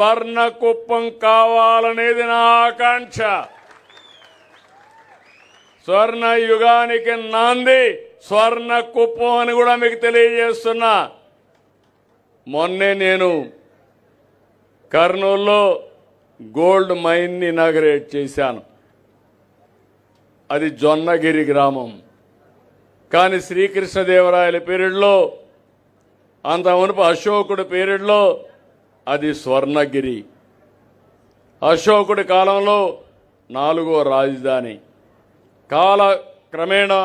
స్వర్ణ కుప్పం కావాలనేది నా ఆకాంక్ష. స్వర్ణ యుగానికి నాంది స్వర్ణ కుప్పం అని కూడా మీకు తెలియజేస్తున్నా. మొన్నే నేను కర్నూలులో గోల్డ్ మైన్ని ఇనాగరేట్ చేశాను. అది జొన్నగిరి గ్రామం. కానీ శ్రీకృష్ణదేవరాయల పీరియడ్లో, అంత మునుపు అశోకుడి పీరియడ్లో అది స్వర్ణగిరి. అశోకుడి కాలంలో 4వ రాజధాని. కాలక్రమేణా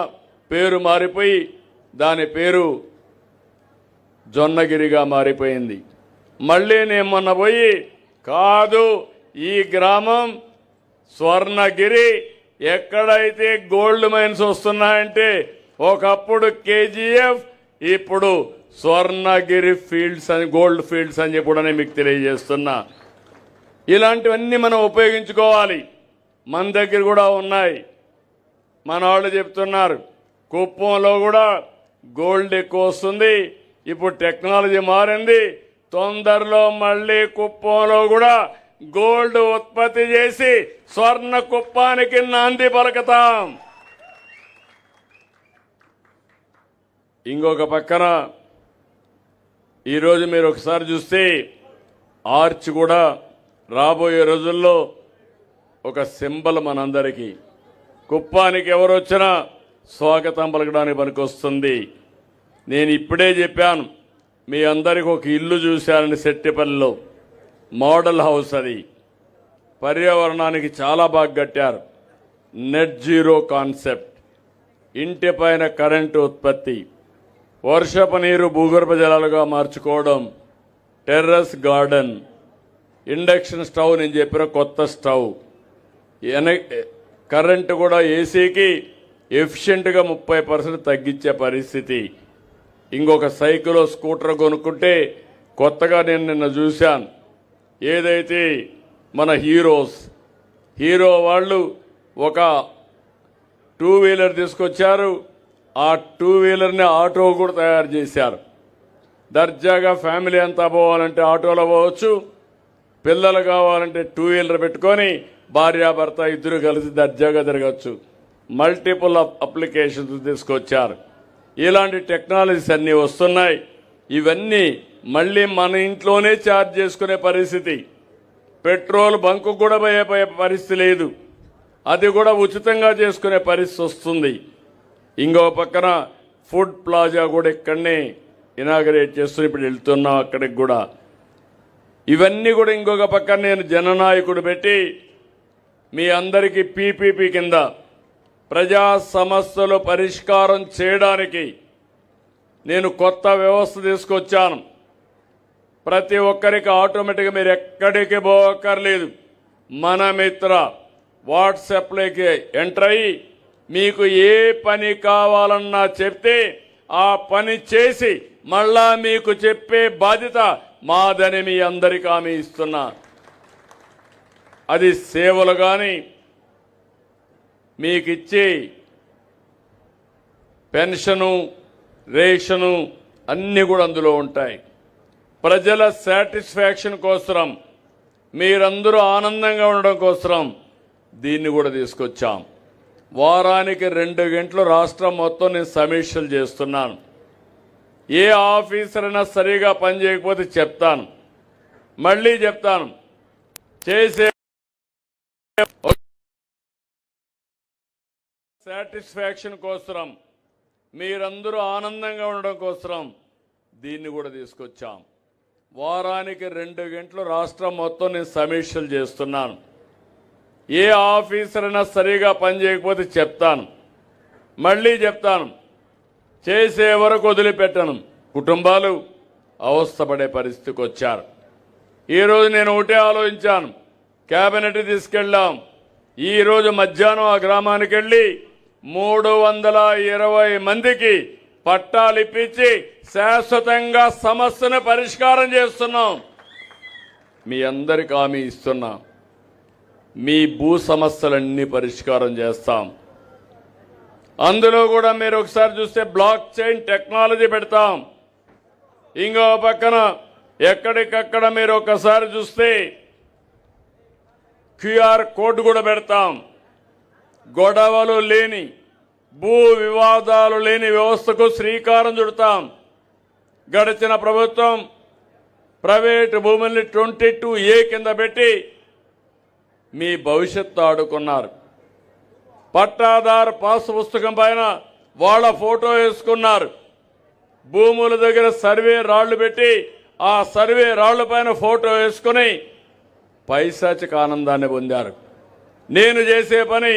పేరు మారిపోయి దాని పేరు జొన్నగిరిగా మారిపోయింది. మళ్ళీ నేను మొన్న పోయి కాదు, ఈ గ్రామం స్వర్ణగిరి. ఎక్కడైతే గోల్డ్ మైన్స్ వస్తున్నాయంటే ఒకప్పుడు కేజీఎఫ్, ఇప్పుడు స్వర్ణగిరి ఫీల్డ్స్ అని, గోల్డ్ ఫీల్డ్స్ అని చెప్పి మీకు తెలియజేస్తున్నా. ఇలాంటివన్నీ మనం ఉపయోగించుకోవాలి. మన దగ్గర కూడా ఉన్నాయి. మన వాళ్ళు చెప్తున్నారు కుప్పంలో కూడా గోల్డ్ ఎక్కువ వస్తుంది, ఇప్పుడు టెక్నాలజీ మారింది, తొందరలో మళ్ళీ కుప్పంలో కూడా గోల్డ్ ఉత్పత్తి చేసి స్వర్ణ కుప్పానికి నాంది పలకతాం. ఇంకొక పక్కన ఈరోజు మీరు ఒకసారి చూస్తే ఆర్చ్ కూడా రాబోయే రోజుల్లో ఒక సింబల్ మనందరికీ. కుప్పానికి ఎవరు వచ్చినా స్వాగతం పలకడానికి పనికొస్తుంది. నేను ఇప్పుడే చెప్పాను, మీ అందరికి ఒక ఇల్లు చూశానని సెట్టిపల్లిలో మోడల్ హౌస్. అది పర్యావరణానికి చాలా బాగా కట్టారు. నెట్ జీరో కాన్సెప్ట్, ఇంటి పైన కరెంటు ఉత్పత్తి, వర్షపు నీరు భూగర్భ జలాలుగా మార్చుకోవడం, టెర్రస్ గార్డెన్, ఇండక్షన్ స్టవ్, నేను చెప్పిన కొత్త స్టవ్, కరెంటు కూడా ఏసీకి ఎఫిషియెంట్గా 30% తగ్గించే పరిస్థితి. ఇంకొక సైకిల్ స్కూటర్ కొనుక్కుంటే కొత్తగా నేను నిన్న చూశాను, ఏదైతే మన హీరో వాళ్ళు ఒక 2 వీలర్ తీసుకొచ్చారు. ఆ 2 వీలర్ని ఆటో కూడా తయారు చేశారు. దర్జాగా ఫ్యామిలీ అంతా పోవాలంటే ఆటోలో పోవచ్చు, పిల్లలు కావాలంటే 2 వీలర్ పెట్టుకొని భార్యాభర్త ఇద్దరు కలిసి దర్జాగా తిరగచ్చు. మల్టిపుల్ అప్లికేషన్స్ తీసుకొచ్చారు. ఇలాంటి టెక్నాలజీస్ అన్నీ వస్తున్నాయి. ఇవన్నీ మళ్ళీ మన ఇంట్లోనే ఛార్జ్ చేసుకునే పరిస్థితి. పెట్రోల్ బంకు కూడా పోయే పరిస్థితి లేదు, అది కూడా ఉచితంగా చేసుకునే పరిస్థితి వస్తుంది. ఇంకో పక్కన ఫుడ్ ప్లాజా కూడా ఇక్కడనే ఇనాగరేట్ చేస్తూ ఇప్పుడు వెళ్తున్నాం అక్కడికి కూడా. ఇవన్నీ కూడా ఇంకొక పక్కన నేను జననాయకుడు పెట్టి మీ అందరికీ పీపీపీ కింద ప్రజా సమస్యలు పరిష్కారం చేయడానికి నేను కొత్త వ్యవస్థ తీసుకొచ్చాను. ప్రతి ఒక్కరికి ఆటోమేటిక్గా మీరు ఎక్కడికి పోక్కర్లేదు. మన మిత్ర వాట్సాప్లోకి ఎంటర్ అయ్యి మీకు ఏ పని కావాలన్నా చెప్తే ఆ పని చేసి మళ్ళా మీకు చెప్పే బాధ్యత మాదని మీ అందరికీ హామీ ఇస్తున్నా. అది సేవలు కానీ, మీకు ఇచ్చే పెన్షను, రేషను అన్నీ కూడా అందులో ఉంటాయి. ప్రజల సాటిస్ఫాక్షన్ కోసం, మీరందరూ ఆనందంగా ఉండడం కోసం దీన్ని కూడా తీసుకొచ్చాం. వారానికి 2 గంటలు రాష్ట్రం మొత్తం నేను సమీక్షలు చేస్తున్నాను. ఏ ఆఫీసర్ అయినా సరిగా పనిచేయకపోతే చెప్తాను, మళ్ళీ చెప్తాను. చేసే సాటిస్ఫాక్షన్ కోసం, మీరందరూ ఆనందంగా ఉండడం కోసం దీన్ని కూడా తీసుకొచ్చాం. వారానికి 2 గంటలు రాష్ట్రం మొత్తం నేను సమీక్షలు చేస్తున్నాను. ఏ ఆఫీసర్ అయినా సరిగా పనిచేయకపోతే చెప్తాను, మళ్ళీ చెప్తాను. చేసే వరకు వదిలిపెట్టను. కుటుంబాలు అవస్థపడే పరిస్థితికి వచ్చారు. ఈరోజు నేను ఒకటే ఆలోచించాను, కేబినెట్ తీసుకెళ్ళాం. ఈరోజు మధ్యాహ్నం ఆ గ్రామానికి వెళ్ళి 320 మందికి పట్టాలు ఇప్పించి శాశ్వతంగా సమస్యను పరిష్కారం చేస్తున్నాం. మీ అందరికీ హామీ ఇస్తున్నా, మీ భూ సమస్యలన్నీ పరిష్కారం చేస్తాం. అందులో కూడా మీరు ఒకసారి చూస్తే బ్లాక్ చైన్ టెక్నాలజీ పెడతాం. ఇంకో పక్కన ఎక్కడికక్కడ మీరు ఒకసారి చూస్తే క్యూఆర్ కోడ్ కూడా పెడతాం. గొడవలు లేని, భూ వివాదాలు లేని వ్యవస్థకు శ్రీకారం చుడతాం. గడిచిన ప్రభుత్వం ప్రైవేటు భూముల్ని 22A కింద పెట్టి మీ భవిష్యత్తు ఆడుకున్నారు. పట్టాదారు పాస్ పుస్తకం పైన వాళ్ళ ఫోటో వేసుకున్నారు. భూముల దగ్గర సర్వే రాళ్లు పెట్టి ఆ సర్వే రాళ్ల పైన ఫోటో వేసుకుని పైశాచిక ఆనందాన్ని పొందారు. నేను చేసే పని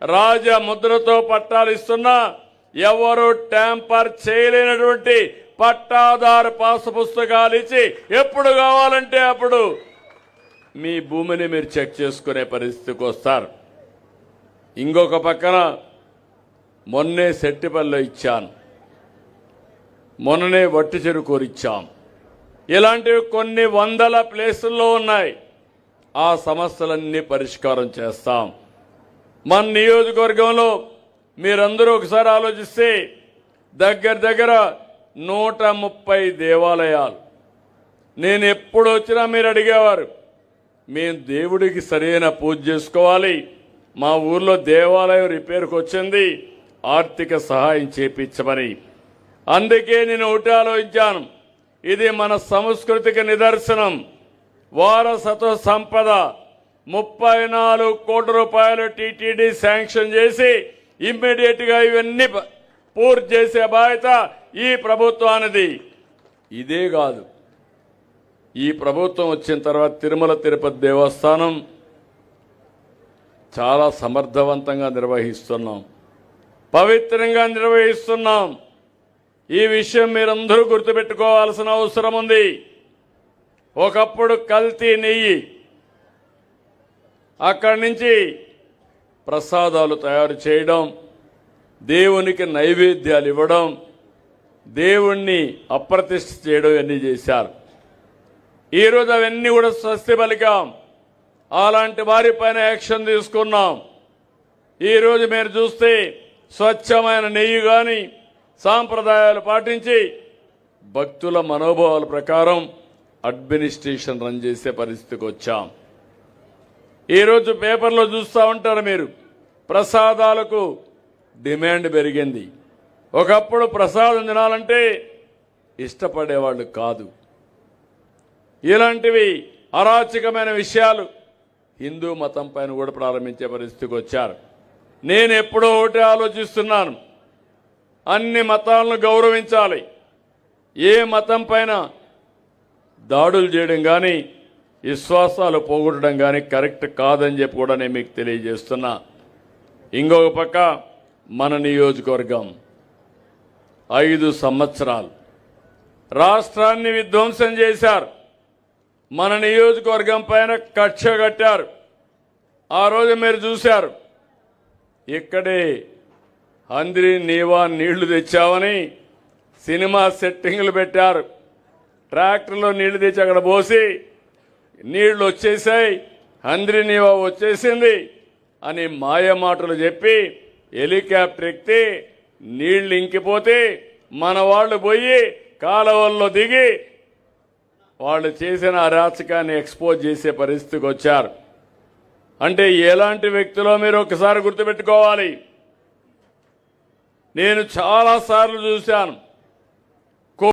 రాజముద్రతో పట్టాలు ఇస్తున్నా ఎవరు ట్యాంపర్ చేయలేనటువంటి పట్టాదారు పాస్ పుస్తకాలు ఇచ్చి ఎప్పుడు కావాలంటే అప్పుడు మీ భూమిని మీరు చెక్ చేసుకునే పరిస్థితికి వస్తారు. ఇంకొక పక్కన మొన్నే సెట్టిపల్లిలో ఇచ్చాను, మొన్ననే వట్టి చెరుకూరు ఇచ్చాం. ఇలాంటివి కొన్ని వందల ప్లేసుల్లో ఉన్నాయి. ఆ సమస్యలన్నీ పరిష్కారం చేస్తాం. మన నియోజకవర్గంలో మీరందరూ ఒకసారి ఆలోచిస్తే దగ్గర 130 దేవాలయాలు. నేను ఎప్పుడు వచ్చినా మీరు అడిగేవారు, మేము దేవుడికి సరైన పూజ చేసుకోవాలి, మా ఊర్లో దేవాలయం రిపేర్కి వచ్చింది, ఆర్థిక సహాయం చేపించమని. అందుకే నేను ఒకటి ఆలోచించాను, ఇది మన సంస్కృతికి నిదర్శనం. వారసత్వ సంపద 34 కోట్ల రూపాయలు టీటీడీ శాంక్షన్ చేసి ఇమ్మీడియట్ గా ఇవన్నీ పూర్తి చేసే బాధ్యత ఈ ప్రభుత్వానిది. ఇదే కాదు, ఈ ప్రభుత్వం వచ్చిన తర్వాత తిరుమల తిరుపతి దేవస్థానం చాలా సమర్థవంతంగా నిర్వహిస్తున్నాం, పవిత్రంగా నిర్వహిస్తున్నాం. ఈ విషయం మీరందరూ గుర్తుపెట్టుకోవాల్సిన అవసరం ఉంది. ఒకప్పుడు కల్తీ నెయ్యి, అక్కడి నుంచి ప్రసాదాలు తయారు చేయడం, దేవునికి నైవేద్యాలు ఇవ్వడం, దేవుణ్ణి అప్రతిష్ఠ చేయడం ఇవన్నీ చేశారు. ఈరోజు అవన్నీ కూడా స్వస్తి పలికాం. అలాంటి వారిపైన యాక్షన్ తీసుకున్నాం. ఈరోజు మీరు చూస్తే స్వచ్ఛమైన నెయ్యి కానీ సాంప్రదాయాలు పాటించి భక్తుల మనోభావాల ప్రకారం అడ్మినిస్ట్రేషన్ రన్ చేసే పరిస్థితికి వచ్చాం. ఈరోజు పేపర్లో చూస్తూ ఉంటారు మీరు, ప్రసాదాలకు డిమాండ్ పెరిగింది. ఒకప్పుడు ప్రసాదం తినాలంటే ఇష్టపడేవాళ్ళు కాదు. ఇలాంటివి అరాచకమైన విషయాలు హిందూ మతం పైన కూడా ప్రారంభించే పరిస్థితికి వచ్చారు. నేను ఎప్పుడో ఒకటి ఆలోచిస్తున్నాను, అన్ని మతాలను గౌరవించాలి. ఏ మతం పైన దాడులు చేయడం కానీ విశ్వాసాలు పోగొట్టడం కానీ కరెక్ట్ కాదని చెప్పి కూడా నేను మీకు తెలియజేస్తున్నా. ఇంకొక పక్క మన నియోజకవర్గం 5 సంవత్సరాలు రాష్ట్రాన్ని విధ్వంసం చేశారు. మన నియోజకవర్గం పైన కక్ష కట్టారు. ఆ రోజు మీరు చూశారు, ఇక్కడే హంద్రి నీవా నీళ్లు తెచ్చామని సినిమా సెట్టింగ్లు పెట్టారు. ట్రాక్టర్లో నీళ్లు తెచ్చి అక్కడ పోసి నీళ్లు వచ్చేసాయి, హంద్రి నీవా వచ్చేసింది అని మాయమాటలు చెప్పి హెలికాప్టర్ ఎక్కితే నీళ్లు ఇంకిపోతే మన వాళ్ళు పోయి కాలువల్లో దిగి వాళ్ళు చేసిన అరాచకాన్ని ఎక్స్పోజ్ చేసే పరిస్థితికి వచ్చారు. అంటే ఎలాంటి వ్యక్తులో మీరు ఒకసారి గుర్తుపెట్టుకోవాలి. నేను చాలాసార్లు చూశాను,